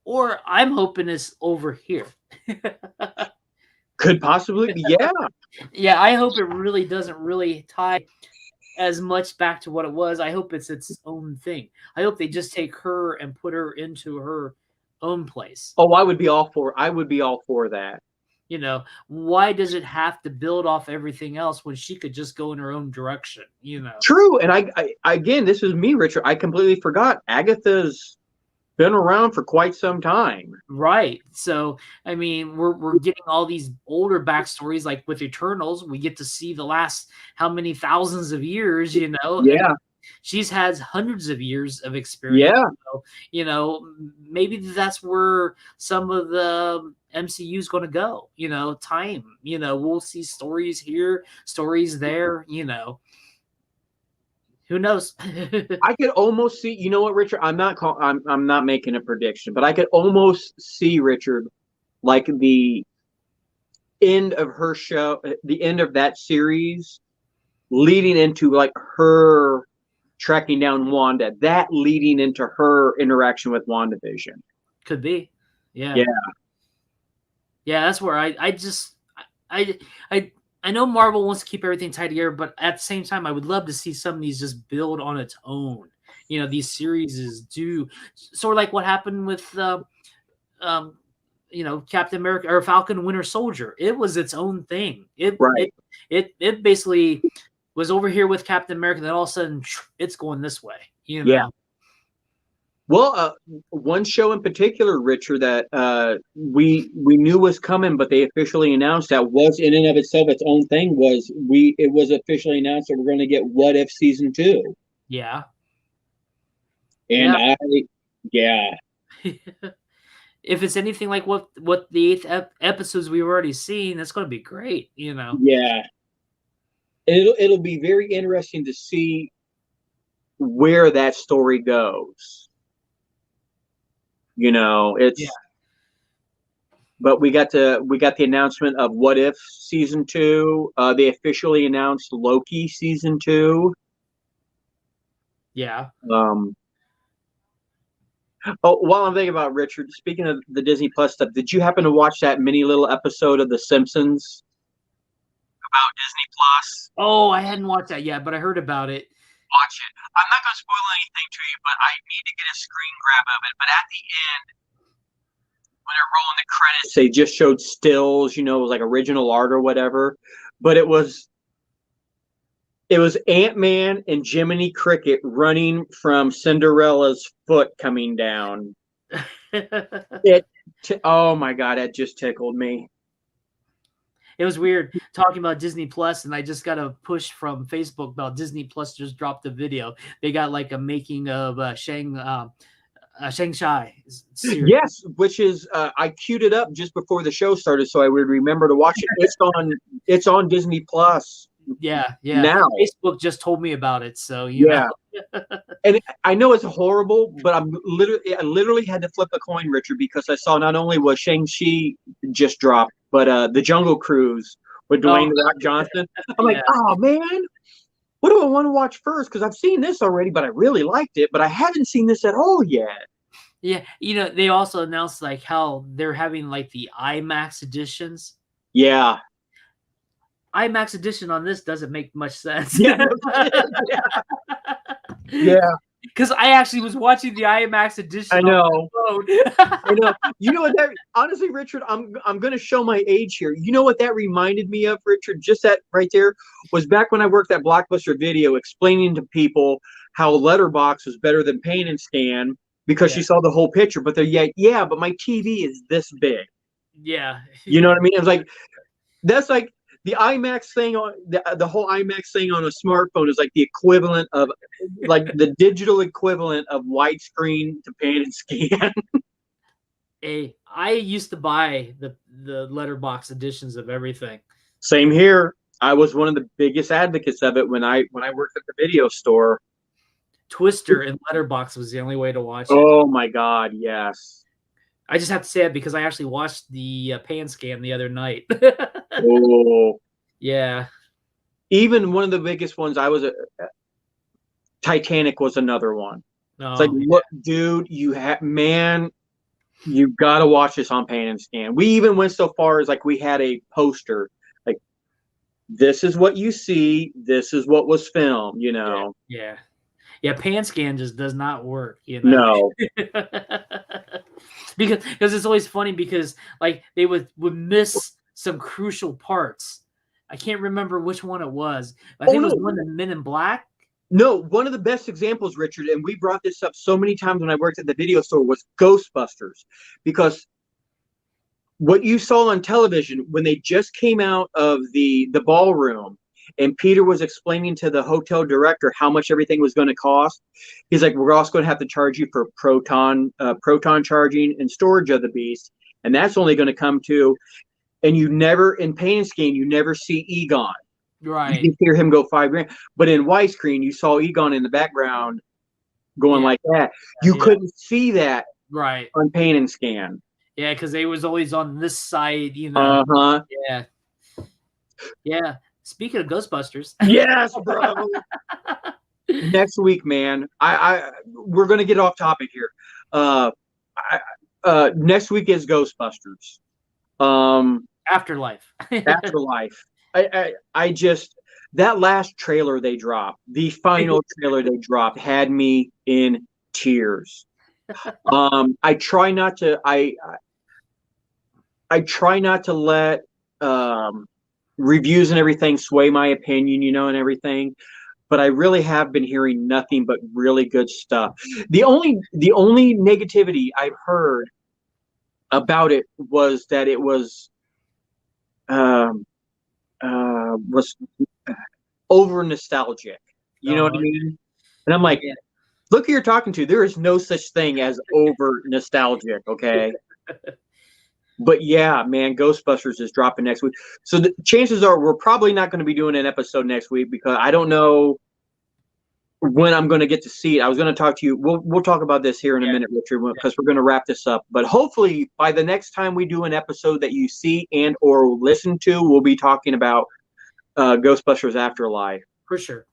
Or I'm hoping it's over here. Could possibly be, yeah. Yeah, I hope it really doesn't really tie as much back to what it was. I hope it's its own thing. I hope they just take her and put her into her own place. Oh, I would be all for that. You know, why does it have to build off everything else when she could just go in her own direction, you know? True. And I again, this is me, Richard. I completely forgot. Agatha's been around for quite some time. Right. So, I mean, we're getting all these older backstories, like with Eternals. We get to see the last how many thousands of years, you know? Yeah. And she's had hundreds of years of experience. Yeah. So, you know, maybe that's where some of the MCU is going to go. Time. We'll see stories here, stories there. Who knows? I could almost see. You know what, Richard? I'm not making a prediction, but I could almost see Richard like the end of her show, the end of that series, leading into like her tracking down Wanda. That leading into her interaction with WandaVision. Could be. Yeah. Yeah. Yeah, that's where I know Marvel wants to keep everything tied together, but at the same time, I would love to see some of these just build on its own. These series do sort of like what happened with, Captain America or Falcon Winter Soldier. It was its own thing. It basically was over here with Captain America, then all of a sudden it's going this way. Yeah. Well, one show in particular, Richard, that we knew was coming, but they officially announced that was in and of itself its own thing. It was officially announced that we're going to get What If season 2. Yeah. And If it's anything like what the 8th episodes we've already seen, that's going to be great. Yeah. And it'll be very interesting to see where that story goes. But we got the announcement of What If season 2. They officially announced Loki season 2. Yeah. While I'm thinking about Richard, speaking of the Disney Plus stuff, did you happen to watch that mini little episode of The Simpsons about Disney Plus? Oh, I hadn't watched that yet, but I heard about it. Watch it. I'm not going to spoil anything to you, but I need to get a screen grab of it. But at the end, when they're rolling the credits, they just showed stills, like original art or whatever. But it was Ant-Man and Jiminy Cricket running from Cinderella's foot coming down. Oh my God, that just tickled me. It was weird talking about Disney Plus, and I just got a push from Facebook about Disney Plus just dropped a video. They got like a making of Shang-Chi series. Yes, which is I queued it up just before the show started, so I would remember to watch it. It's on Disney Plus. Yeah. Now Facebook just told me about it, so And I know it's horrible, but I literally had to flip a coin, Richard, because I saw not only was Shang-Chi just dropped, but the Jungle Cruise with Dwayne The Rock Johnson. I'm like, oh man, what do I want to watch first? Because I've seen this already, but I really liked it, but I haven't seen this at all yet. Yeah, they also announced like how they're having like the IMAX editions. Yeah. IMAX edition on this doesn't make much sense. Yeah. Because I actually was watching the IMAX edition. I know. On my phone. I know. You know what that? Honestly, Richard, I'm going to show my age here. You know what that reminded me of, Richard? Just that right there was back when I worked at Blockbuster Video, explaining to people how Letterbox was better than Paint and Scan because you saw the whole picture. But they're but my TV is this big. Yeah. You know what I mean? It's like that's like. The IMAX thing on the whole IMAX thing on a smartphone is like the equivalent of like the digital equivalent of widescreen to pan and scan. I used to buy the letterbox editions of everything. Same here. I was one of the biggest advocates of it when I worked at the video store. Twister and Letterbox was the only way to watch it. Oh my God, yes. I just have to say it because I actually watched the pan scan the other night. Oh. Yeah. Even one of the biggest ones Titanic was another one. Oh, it's like, look, dude, you've got to watch this on pan and scan. We even went so far as like we had a poster like, this is what you see, this is what was filmed, Yeah, pan scan just does not work, No. because it's always funny because like they would miss some crucial parts. I can't remember which one it was. I think it was one of the Men in Black. No, one of the best examples, Richard, and we brought this up so many times when I worked at the video store, was Ghostbusters. Because what you saw on television when they just came out of the ballroom and Peter was explaining to the hotel director how much everything was going to cost, he's like, we're also going to have to charge you for proton charging and storage of the beast. and that's only going to come to. And you never in Pain and Skin, you never see Egon. Right. You hear him go $5,000, but in widescreen, you saw Egon in the background going like that. You couldn't see that right on Pain and Scan. Yeah, because they was always on this side, you know. Yeah. Speaking of Ghostbusters. Yes, bro. Next week, man. We're gonna get off topic here. Next week is Ghostbusters. Afterlife. Afterlife. I just, that last trailer they dropped, the final trailer they dropped, had me in tears. I try not to let reviews and everything sway my opinion, and everything. But I really have been hearing nothing but really good stuff. The only negativity I've heard about it was that it was over nostalgic. You know what I mean? And I'm like, look who you're talking to. There is no such thing as over nostalgic, okay? But yeah, man, Ghostbusters is dropping next week. So the chances are we're probably not going to be doing an episode next week because I don't know when I'm going to get to see it. I was going to talk to you. We'll talk about this here in a minute, Richard, because we're going to wrap this up. But hopefully by the next time we do an episode that you see and or listen to, we'll be talking about Ghostbusters Afterlife. For sure.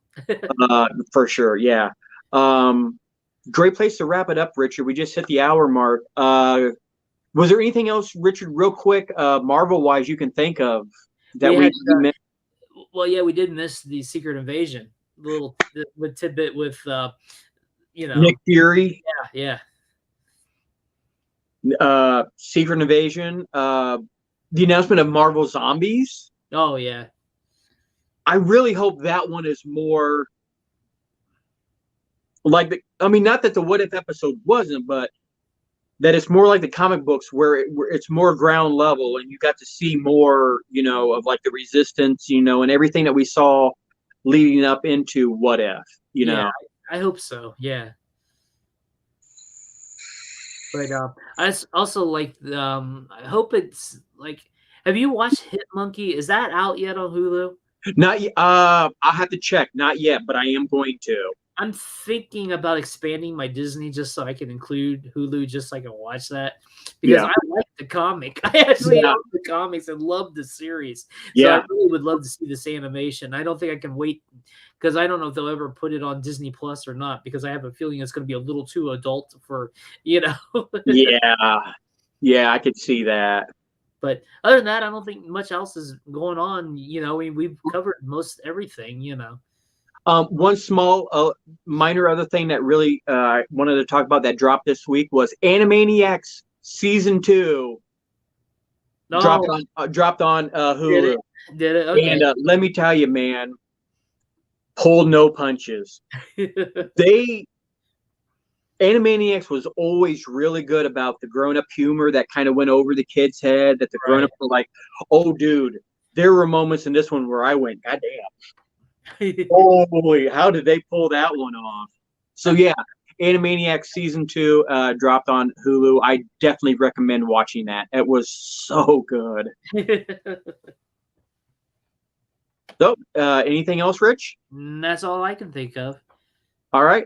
For sure, yeah. Great place to wrap it up, Richard. We just hit the hour mark. Was there anything else, Richard, real quick, Marvel-wise, you can think of that we missed? Well, yeah, we did miss the Secret Invasion, little tidbit with, Nick Fury. Yeah. Secret Invasion. The announcement of Marvel Zombies. Oh, yeah. I really hope that one is more like not that the What If episode wasn't, but that it's more like the comic books where it's more ground level and you got to see more, of like the Resistance, and everything that we saw leading up into What If, Yeah, I hope so. Yeah. But I also like, I hope it's like, have you watched Hit Monkey? Is that out yet on Hulu? Not yet. I'll have to check. Not yet, but I am going to. I'm thinking about expanding my Disney just so I can include Hulu, just so I can watch that because I like the comic. I actually love the comics and love the series. So I really would love to see this animation. I don't think I can wait because I don't know if they'll ever put it on Disney Plus or not because I have a feeling it's going to be a little too adult for, Yeah, I could see that. But other than that, I don't think much else is going on. We've covered most everything, One small, minor other thing that really I wanted to talk about that dropped this week was Animaniacs Season 2. No. Dropped on Hulu. Did it? Okay. And let me tell you, man, pulled no punches. Animaniacs was always really good about the grown-up humor that kind of went over the kids' head, that the grown-ups were like, oh, dude, there were moments in this one where I went, God damn. Oh boy, how did they pull that one off? So yeah, Animaniacs Season 2 dropped on Hulu. I definitely recommend watching that. It was so good. So, anything else, Rich? That's all I can think of. All right.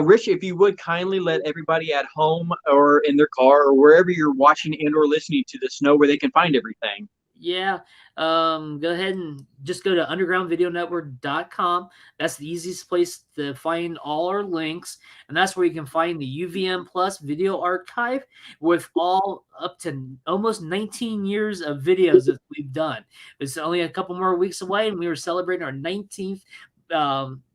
Rich, if you would kindly let everybody at home or in their car or wherever you're watching and or listening to this know where they can find everything. Yeah. Go ahead and just go to undergroundvideonetwork.com. That's the easiest place to find all our links. And that's where you can find the UVN Plus video archive with all up to almost 19 years of videos that we've done. It's only a couple more weeks away, and we were celebrating our 19th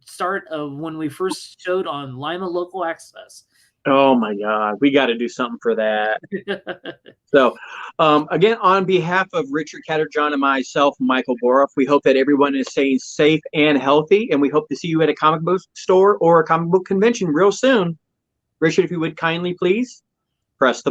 start of when we first showed on Lima Local Access. Oh my God, we got to do something for that. So, again, on behalf of Richard Catterjohn and myself, Michael Boroff, we hope that everyone is staying safe and healthy, and we hope to see you at a comic book store or a comic book convention real soon. Richard, if you would kindly please press the button.